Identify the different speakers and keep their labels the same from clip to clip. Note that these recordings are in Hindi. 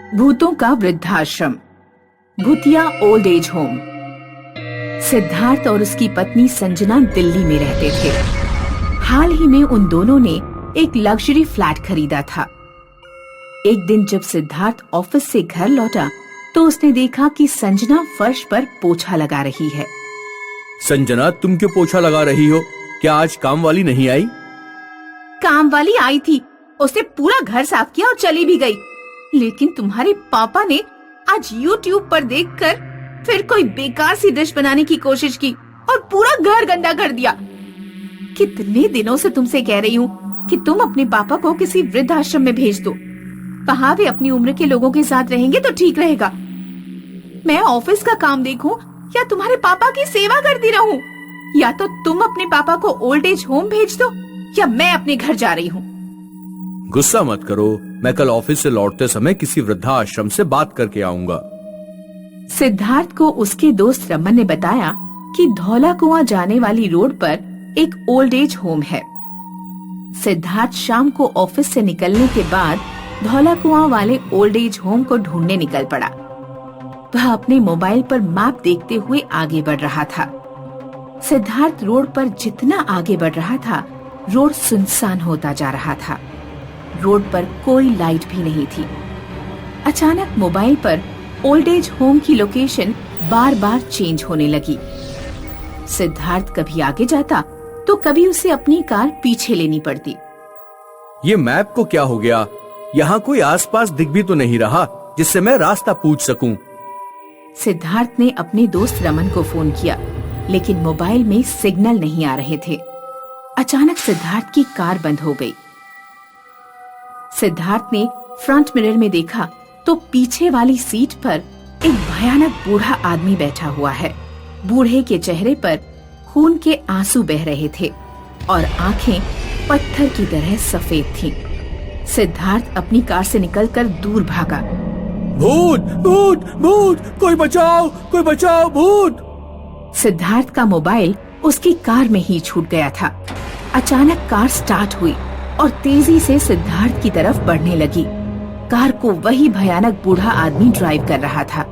Speaker 1: भूतों का वृद्धाश्रम, भूतिया ओल्ड एज होम। सिद्धार्थ और उसकी पत्नी संजना दिल्ली में रहते थे। हाल ही में उन दोनों ने एक लग्जरी फ्लैट खरीदा था। एक दिन जब सिद्धार्थ ऑफिस से घर लौटा तो उसने देखा कि संजना फर्श पर पोछा लगा रही है।
Speaker 2: संजना, तुम क्यों पोछा लगा रही हो? क्या आज काम वाली नहीं आई?
Speaker 1: काम वाली आई थी, उसने पूरा घर साफ किया और चली भी गई। लेकिन तुम्हारे पापा ने आज YouTube पर देखकर फिर कोई बेकार सी डिश बनाने की कोशिश की और पूरा घर गंदा कर दिया। कितने दिनों से तुमसे कह रही हूँ कि तुम अपने पापा को किसी वृद्धाश्रम में भेज दो। वहाँ वे अपनी उम्र के लोगों के साथ रहेंगे तो ठीक रहेगा। मैं ऑफिस का काम देखूं या तुम्हारे पापा की सेवा करती रहूं? या तो तुम अपने पापा को ओल्ड एज होम भेज दो या मैं अपने घर जा रही हूँ।
Speaker 2: गुस्सा मत करो, मैं कल ऑफिस से लौटते समय किसी वृद्धाश्रम से बात करके आऊंगा।
Speaker 1: सिद्धार्थ को उसके दोस्त रमन ने बताया कि धौला कुआं जाने वाली रोड पर एक ओल्ड एज होम है। सिद्धार्थ शाम को ऑफिस से निकलने के बाद धौला कुआं वाले ओल्ड एज होम को ढूंढने निकल पड़ा। वह अपने मोबाइल पर मैप देखते हुए आगे बढ़ रहा था। सिद्धार्थ रोड पर जितना आगे बढ़ रहा था, रोड सुनसान होता जा रहा था। रोड पर कोई लाइट भी नहीं थी। अचानक मोबाइल पर ओल्ड एज होम की लोकेशन बार बार चेंज होने लगी। सिद्धार्थ कभी आगे जाता तो कभी उसे अपनी कार पीछे लेनी पड़ती।
Speaker 2: ये मैप को क्या हो गया? यहाँ कोई आसपास दिख भी तो नहीं रहा जिससे मैं रास्ता पूछ सकूं।
Speaker 1: सिद्धार्थ ने अपने दोस्त रमन को फोन किया, लेकिन मोबाइल में सिग्नल नहीं आ रहे थे। अचानक सिद्धार्थ की कार बंद हो गई। सिद्धार्थ ने फ्रंट मिरर में देखा तो पीछे वाली सीट पर एक भयानक बूढ़ा आदमी बैठा हुआ है। बूढ़े के चेहरे पर खून के आंसू बह रहे थे और आंखें पत्थर की तरह सफेद थीं। सिद्धार्थ अपनी कार से निकलकर दूर भागा।
Speaker 2: भूत, भूत, भूत, कोई बचाओ, भूत!
Speaker 1: सिद्धार्थ का मोबाइल उसकी कार में ही छूट गया था। अचानक कार स्टार्ट हुई और तेजी से सिद्धार्थ की तरफ बढ़ने लगी। कार को वही भयानक बूढ़ा आदमी ड्राइव कर रहा था।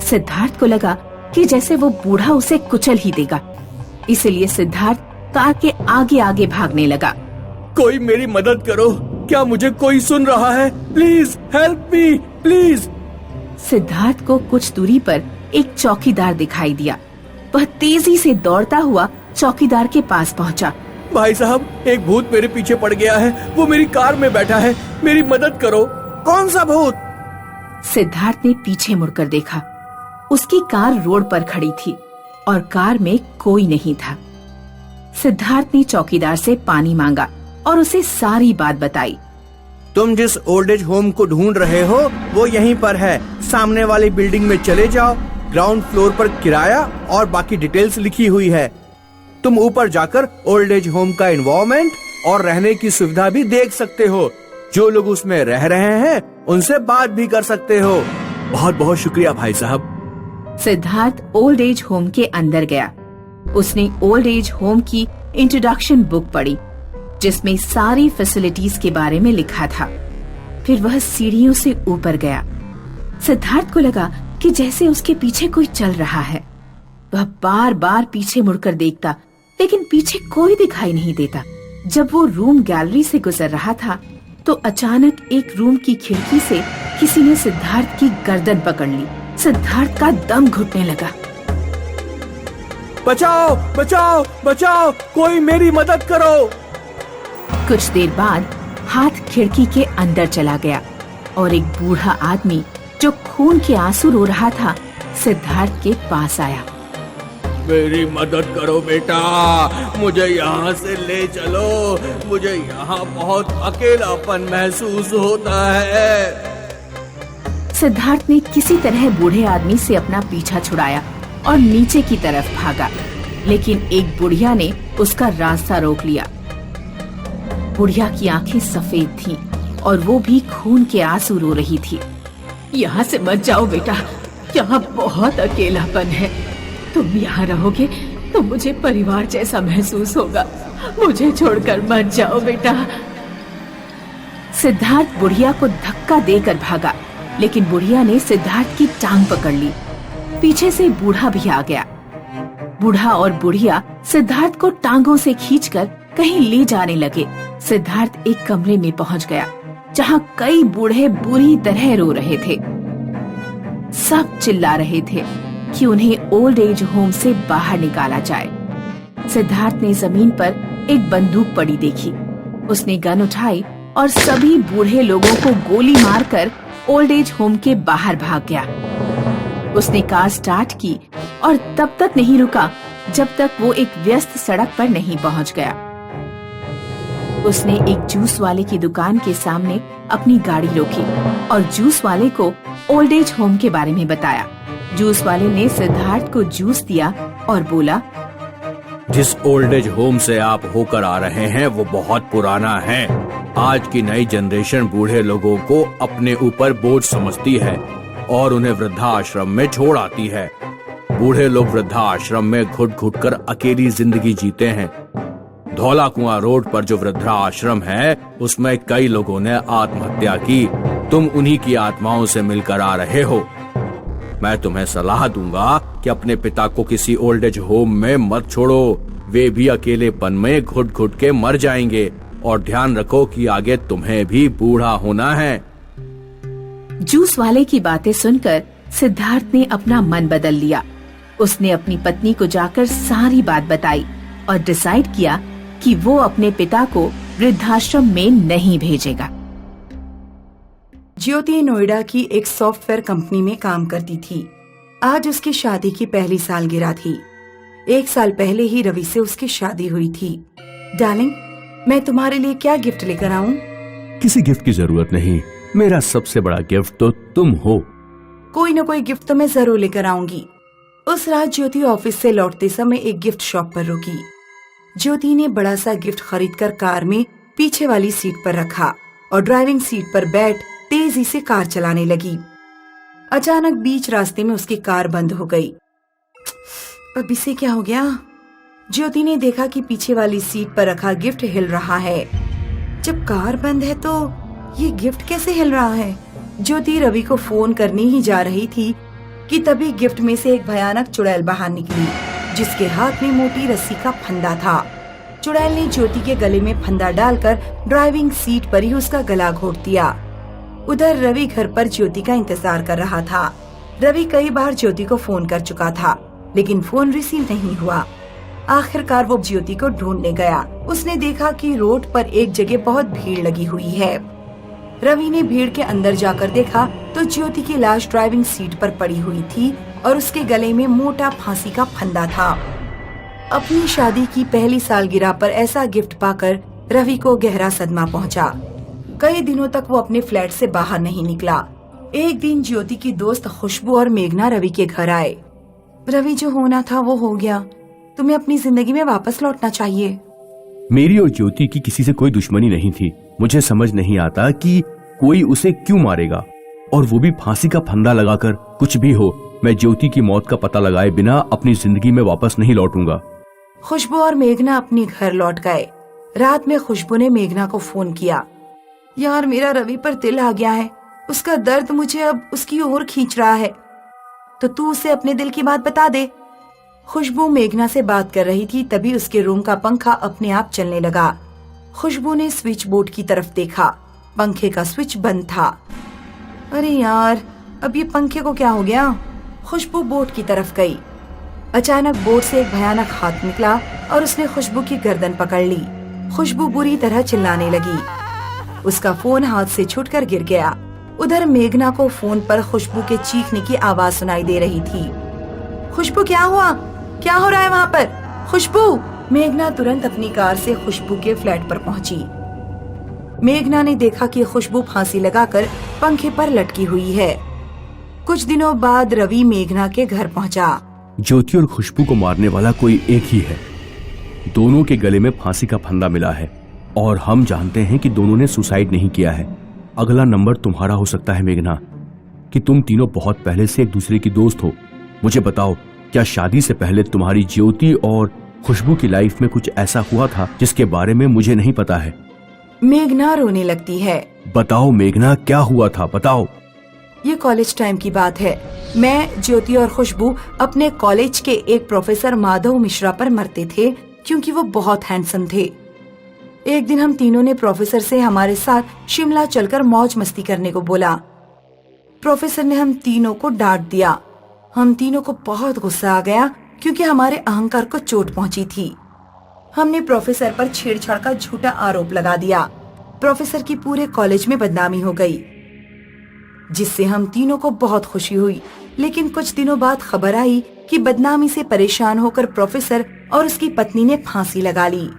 Speaker 1: सिद्धार्थ को लगा कि जैसे वो बूढ़ा उसे कुचल ही देगा, इसलिए सिद्धार्थ कार के आगे आगे भागने लगा।
Speaker 2: कोई मेरी मदद करो, क्या मुझे कोई सुन रहा है? Please help me, please.
Speaker 1: Siddharth को कुछ दूरी पर एक चौकीदार दिखाई दिया। वह तेजी से दौड़ता हुआ चौकीदार के पास पहुंचा।
Speaker 2: भाई साहब, एक भूत मेरे पीछे पड़ गया है, वो मेरी कार में बैठा है, मेरी मदद करो। कौन सा भूत?
Speaker 1: सिद्धार्थ ने पीछे मुड़कर देखा। उसकी कार रोड पर खड़ी थी और कार में कोई नहीं था। सिद्धार्थ ने चौकीदार से पानी मांगा और उसे सारी बात बताई।
Speaker 3: तुम जिस ओल्ड एज होम को ढूंढ रहे हो वो यहीं पर है। सामने वाली बिल्डिंग में चले जाओ, ग्राउंड फ्लोर पर किराया और बाकी डिटेल्स लिखी हुई है। तुम ऊपर जाकर ओल्ड एज होम का एनवायरनमेंट और रहने की सुविधा भी देख सकते हो। जो लोग उसमें रह रहे हैं उनसे बात भी कर सकते हो। बहुत बहुत शुक्रिया भाई साहब।
Speaker 1: सिद्धार्थ ओल्ड एज होम के अंदर गया। उसने ओल्ड एज होम की इंट्रोडक्शन बुक पढ़ी, जिसमें सारी फैसिलिटीज के बारे में लिखा था। फिर वह सीढ़ियों से ऊपर गया। सिद्धार्थ को लगा कि जैसे उसके पीछे कोई चल रहा है। वह बार बार पीछे मुड़कर देखता, लेकिन पीछे कोई दिखाई नहीं देता। जब वो रूम गैलरी से गुजर रहा था तो अचानक एक रूम की खिड़की से किसी ने सिद्धार्थ की गर्दन पकड़ ली। सिद्धार्थ का दम घुटने लगा।
Speaker 2: बचाओ, बचाओ, बचाओ, कोई मेरी मदद करो।
Speaker 1: कुछ देर बाद हाथ खिड़की के अंदर चला गया और एक बूढ़ा आदमी जो खून के आंसू रो रहा था सिद्धार्थ के पास आया।
Speaker 2: मेरी मदद करो बेटा, मुझे यहाँ से ले चलो, मुझे यहाँ बहुत अकेलापन महसूस होता है।
Speaker 1: सिद्धार्थ ने किसी तरह बूढ़े आदमी से अपना पीछा छुड़ाया और नीचे की तरफ भागा, लेकिन एक बुढ़िया ने उसका रास्ता रोक लिया। बुढ़िया की आंखें सफेद थीं और वो भी खून के आंसू रो रही थी। यहाँ से मत जाओ बेटा, यहाँ बहुत अकेलापन है। तुम यहाँ रहोगे तो मुझे परिवार जैसा महसूस होगा। मुझे छोड़कर मत जाओ बेटा। सिद्धार्थ बुढ़िया को धक्का देकर भागा, लेकिन बुढ़िया ने सिद्धार्थ की टांग पकड़ ली। पीछे से बूढ़ा भी आ गया। बूढ़ा और बुढ़िया सिद्धार्थ को टांगों से खींचकर कहीं ले जाने लगे। सिद्धार्थ एक कमरे में पहुंच गया जहां कई बूढ़े बुरी तरह रो रहे थे। सब चिल्ला रहे थे कि उन्हें ओल्ड एज होम से बाहर निकाला जाए। सिद्धार्थ ने जमीन पर एक बंदूक पड़ी देखी। उसने गन उठाई और सभी बूढ़े लोगों को गोली मारकर ओल्ड एज होम के बाहर भाग गया। उसने कार स्टार्ट की और तब तक नहीं रुका जब तक वो एक व्यस्त सड़क पर नहीं पहुंच गया। उसने एक जूस वाले की दुकान के सामने अपनी गाड़ी रोकी और जूस वाले को ओल्ड एज होम के बारे में बताया। जूस वाले ने सिद्धार्थ को जूस दिया और बोला,
Speaker 2: जिस ओल्ड एज होम से आप होकर आ रहे हैं वो बहुत पुराना है। आज की नई जनरेशन बूढ़े लोगों को अपने ऊपर बोझ समझती है और उन्हें वृद्धाश्रम में छोड़ आती है। बूढ़े लोग वृद्धाश्रम में घुट घुट कर अकेली जिंदगी जीते हैं। धौला कुआं रोड पर जो वृद्धाश्रम है उसमें कई लोगों ने आत्महत्या की। तुम उन्हीं की आत्माओं से मिलकर आ रहे हो। मैं तुम्हें सलाह दूंगा कि अपने पिता को किसी ओल्ड एज होम में मत छोड़ो। वे भी अकेलेपन में घुट घुट के मर जाएंगे। और ध्यान रखो कि आगे तुम्हें भी बूढ़ा होना है।
Speaker 1: जूस वाले की बातें सुनकर सिद्धार्थ ने अपना मन बदल लिया। उसने अपनी पत्नी को जाकर सारी बात बताई और डिसाइड किया कि वो अपने पिता को वृद्धाश्रम में नहीं भेजेगा।
Speaker 4: ज्योति नोएडा की एक सॉफ्टवेयर कंपनी में काम करती थी। आज उसकी शादी की पहली सालगिरह थी। 1 साल पहले ही रवि से उसकी शादी हुई थी। डार्लिंग, मैं तुम्हारे लिए क्या गिफ्ट लेकर आऊं?
Speaker 5: किसी गिफ्ट की जरूरत नहीं। मेरा सबसे बड़ा गिफ्ट तो तुम हो।
Speaker 4: कोई न कोई गिफ्ट तो मैं जरूर लेकर आऊंगी। उस रात ज्योति ऑफिस से लौटते समय एक गिफ्ट शॉप पर रुकी। ज्योति ने बड़ा सा गिफ्ट खरीदकर कार में पीछे वाली सीट पर रखा और ड्राइविंग सीट पर बैठ तेजी से कार चलाने लगी। अचानक बीच रास्ते में उसकी कार बंद हो गई। अब इसे क्या हो गया? ज्योति ने देखा कि पीछे वाली सीट पर रखा गिफ्ट हिल रहा है। जब कार बंद है तो ये गिफ्ट कैसे हिल रहा है? ज्योति रवि को फोन करने ही जा रही थी कि तभी गिफ्ट में से एक भयानक चुड़ैल बाहर निकली, जिसके हाथ में मोटी रस्सी का फंदा था। चुड़ैल ने ज्योति के गले में फंदा डालकर ड्राइविंग सीट पर ही उसका गला घोट दिया। उधर रवि घर पर ज्योति का इंतजार कर रहा था। रवि कई बार ज्योति को फोन कर चुका था, लेकिन फोन रिसीव नहीं हुआ। आखिरकार वो ज्योति को ढूंढने गया। उसने देखा कि रोड पर एक जगह बहुत भीड़ लगी हुई है। रवि ने भीड़ के अंदर जाकर देखा तो ज्योति की लाश ड्राइविंग सीट पर पड़ी हुई थी और उसके गले में मोटा फांसी का फंदा था। अपनी शादी की पहली सालगिरह पर ऐसा गिफ्ट पाकर रवि को गहरा सदमा पहुंचा। कई दिनों तक वो अपने फ्लैट से बाहर नहीं निकला। एक दिन ज्योति की दोस्त खुशबू और मेघना रवि के घर आए। रवि, जो होना था वो हो गया। तुम्हें अपनी जिंदगी में वापस लौटना चाहिए।
Speaker 5: मेरी और ज्योति की किसी से कोई दुश्मनी नहीं थी। मुझे समझ नहीं आता कि कोई उसे क्यों मारेगा, और वो भी फांसी का फंदा लगाकर। कुछ भी हो, मैं ज्योति की मौत का पता लगाए बिना अपनी जिंदगी में वापस नहीं लौटूंगा।
Speaker 4: खुशबू और मेघना अपने घर लौट गए। रात में खुशबू ने मेघना को फोन किया। यार, मेरा रवि पर दिल आ गया है। उसका दर्द मुझे अब उसकी ओर खींच रहा है, तो तू उसे अपने दिल की बात बता दे। खुशबू मेघना से बात कर रही थी, तभी उसके रूम का पंखा अपने आप चलने लगा। खुशबू ने स्विच बोर्ड की तरफ देखा। पंखे का स्विच बंद था। अरे यार, अब ये पंखे को क्या हो गया? खुशबू बोर्ड की तरफ गई। अचानक बोर्ड से एक भयानक हाथ निकला और उसने खुशबू की गर्दन पकड़ ली। खुशबू बुरी तरह चिल्लाने लगी। उसका फोन हाथ से छूटकर गिर गया। उधर मेघना को फोन पर खुशबू के चीखने की आवाज सुनाई दे रही थी। खुशबू, क्या हुआ? क्या हो रहा है वहाँ पर? खुशबू! मेघना तुरंत अपनी कार से खुशबू के फ्लैट पर पहुंची। मेघना ने देखा कि खुशबू फांसी लगाकर पंखे पर लटकी हुई है। कुछ दिनों बाद रवि मेघना के घर पहुंचा।
Speaker 5: ज्योति और खुशबू को मारने वाला कोई एक ही है। दोनों के गले में फांसी का फंदा मिला है और हम जानते हैं कि दोनों ने सुसाइड नहीं किया है। अगला नंबर तुम्हारा हो सकता है मेघना, कि तुम तीनों बहुत पहले से एक दूसरे की दोस्त हो। मुझे बताओ, क्या शादी से पहले तुम्हारी ज्योति और खुशबू की लाइफ में कुछ ऐसा हुआ था जिसके बारे में मुझे नहीं पता है?
Speaker 4: मेघना रोने लगती है।
Speaker 5: बताओ मेघना, क्या हुआ था, बताओ।
Speaker 4: ये कॉलेज टाइम की बात है। मैं, ज्योति और खुशबू अपने कॉलेज के एक प्रोफेसर माधव मिश्रा पर मरते थे क्योंकि वो बहुत हैंडसम थे। एक दिन हम तीनों ने प्रोफेसर से हमारे साथ शिमला चलकर मौज मस्ती करने को बोला। प्रोफेसर ने हम तीनों को डांट दिया। हम तीनों को बहुत गुस्सा आ गया क्योंकि हमारे अहंकार को चोट पहुंची थी। हमने प्रोफेसर पर छेड़छाड़ का झूठा आरोप लगा दिया। प्रोफेसर की पूरे कॉलेज में बदनामी हो गई, जिससे हम तीनों को बहुत खुशी हुई। लेकिन कुछ दिनों बाद खबर आई कि बदनामी से परेशान होकर प्रोफेसर और उसकी पत्नी ने फांसी लगा ली।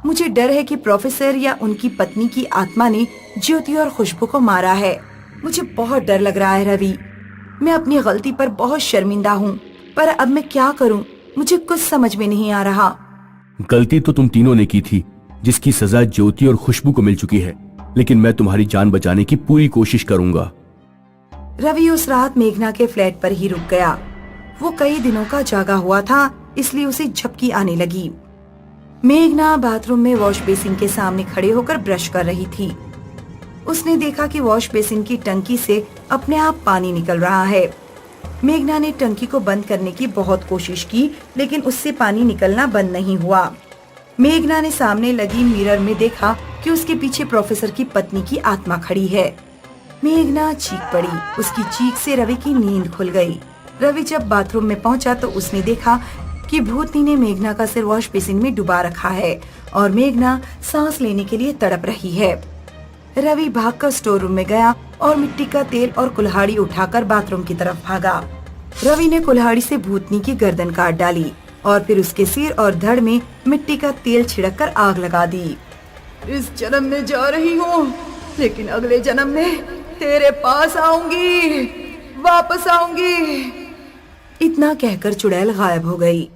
Speaker 4: मुझे डर है कि प्रोफेसर या उनकी पत्नी की आत्मा ने ज्योति और खुशबू को मारा है। मुझे बहुत डर लग रहा है रवि। मैं अपनी गलती पर बहुत शर्मिंदा हूँ, पर अब मैं क्या करूँ, मुझे कुछ समझ में नहीं आ रहा।
Speaker 5: गलती तो तुम तीनों ने की थी, जिसकी सजा ज्योति और खुशबू को मिल चुकी है, लेकिन मैं तुम्हारी जान बचाने की पूरी कोशिश करूंगा।
Speaker 4: रवि उस रात मेघना के फ्लैट पर ही रुक गया। वो कई दिनों का जागा हुआ था, इसलिए उसे झपकी आने लगी। मेघना बाथरूम में वॉश बेसिन के सामने खड़े होकर ब्रश कर रही थी। उसने देखा कि वॉश बेसिन की टंकी से अपने आप पानी निकल रहा है। मेघना ने टंकी को बंद करने की बहुत कोशिश की, लेकिन उससे पानी निकलना बंद नहीं हुआ। मेघना ने सामने लगी मिरर में देखा कि उसके पीछे प्रोफेसर की पत्नी की आत्मा खड़ी है। मेघना चीख पड़ी। उसकी चीख से रवि की नींद खुल गई। रवि जब बाथरूम में पहुंचा तो उसने देखा कि भूतनी ने मेघना का सिर वॉश बेसिन में डुबा रखा है और मेघना सांस लेने के लिए तड़प रही है। रवि भागकर स्टोर रूम में गया और मिट्टी का तेल और कुल्हाड़ी उठाकर बाथरूम की तरफ भागा। रवि ने कुल्हाड़ी से भूतनी की गर्दन काट डाली और फिर उसके सिर और धड़ में मिट्टी का तेल छिड़ककर आग लगा दी।
Speaker 6: इस जन्म में जा रही हूँ, लेकिन अगले जन्म में तेरे पास आऊंगी, वापस आऊंगी।
Speaker 4: इतना कहकर चुड़ैल गायब हो गई।